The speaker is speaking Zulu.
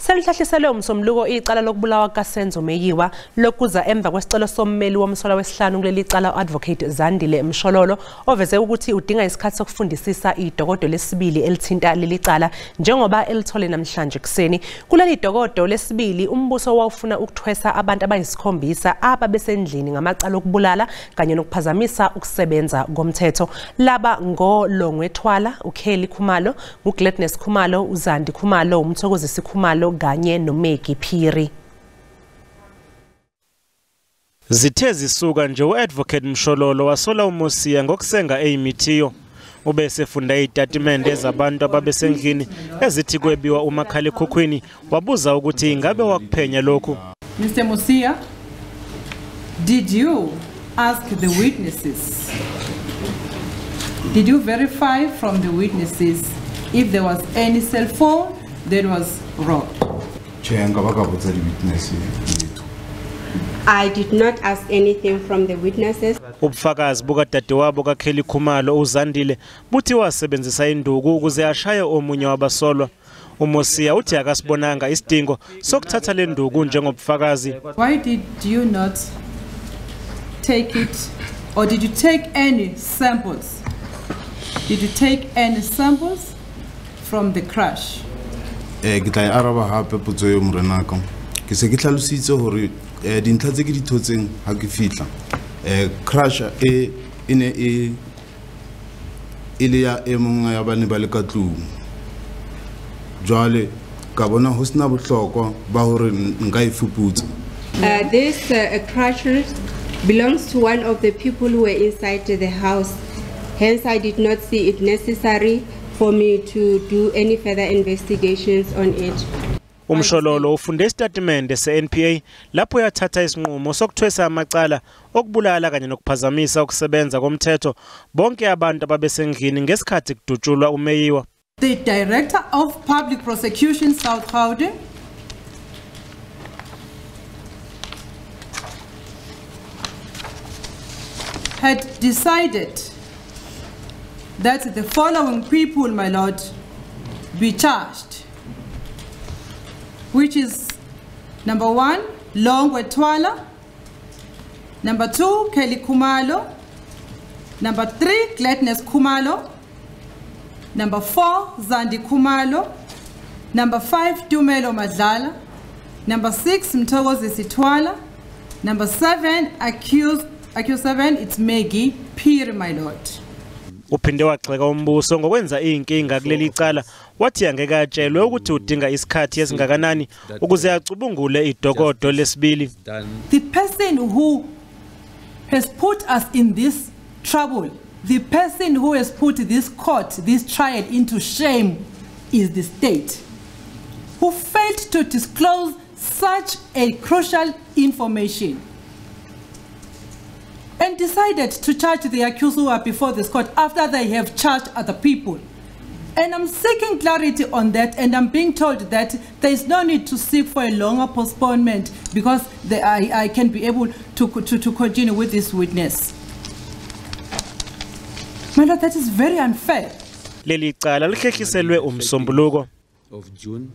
Selihlehliselwe umsombuluko icala lokubulawa kaSenzo Meyiwa lokuza emva kwesicelo sommeli womsolwa wesihlanu kulelicala Advocate Zandile Mshololo oveze ukuthi udinga isikhathi sokufundisisa idokodo lesibili elithinta lelicala njengoba elithole namhlanje kuseni. Kuleli idokodo lesibili umbuso wawufuna ukuthwesa abantu abayisikhombisa ababesendlini ngamacala okubulala kanye nokuphazamisa ukusebenza komthetho. Laba ngo-Longwe uKelly Khumalo, ngu-Gladness Khumalo, u-Zandi Khumalo, umthokozisi Khumalo kanye no-Maggie phiri. Zithe zisuka nje u-Advocate Mshololo wasola uMosiya ngokusenga eyimithiyo. Ubese efunda izitatimende ezabantu ababesendlini ezithi kwebiwa umakhalekhukhwini wabuza ukuthi ingabe wakuphenya lokhu. Mr. Mosiya, did you ask the witnesses? Did you verify from the witnesses if there was any cell phone that was robbed? I did not ask anything from the witnesses. Ubufakazi bukadadewabo kaKelly Khumalo uZandile buthi wasebenzisa induku ukuze ashaye omunye wabasolwa. uMosiya uthi akasibonanga isidingo sokuthatha le nduku njengobufakazi. Why did you not take it, or did you take any samples? Did you take any samples from the crash? Ke araba hape potso yo morenaka ke se ke tlhalositse hore dintlha tse ke di thotseng ha ke fitla crash ene ile ya emong ya bane ba le ka tlung jwale ka bona ho sina bohlokwa ba hore nka ifuputsa. This crash belongs to one of the people who were inside the house. Hence, I did not see it necessary for me to do any further investigations on it. Mshololo ufunde isitatimende se-NPA lapho yathatha isinqumo sokuthwesa amacala okubulala kanye nokuphazamisa ukusebenza komthetho bonke abantu ababesendlini ngesikhathi kudutshulwa uMeyiwa. The Director of Public Prosecution South Gauteng had decided that the following people, my lord, be charged, which is number 1, Longwe, number 2, Kelly Khumalo, number 3, Gladness Khumalo, number 4, Zandi Khumalo, number 5, Tumelo Madlala, number 6, Mthokozisi, number 7, accused 7, it's Maggie phiri, my lord. Uphinde waxeka umbuso ngokwenza inkinga kuleli icala wathi angeke atshelwe ukuthi udinga isikhathi esingakanani ukuze acubungule idokodo lesibili. The person who has put us in this trouble, the person who has put this court, this trial into shame is the state, who failed to disclose such a crucial information and decided to charge the accused who are before this court after they have charged other people. And I'm seeking clarity on that, and I'm being told that there is no need to seek for a longer postponement because I can be able to continue with this witness. My lord, that is very unfair. Leli cala lihlehliselwe umsombuluko of June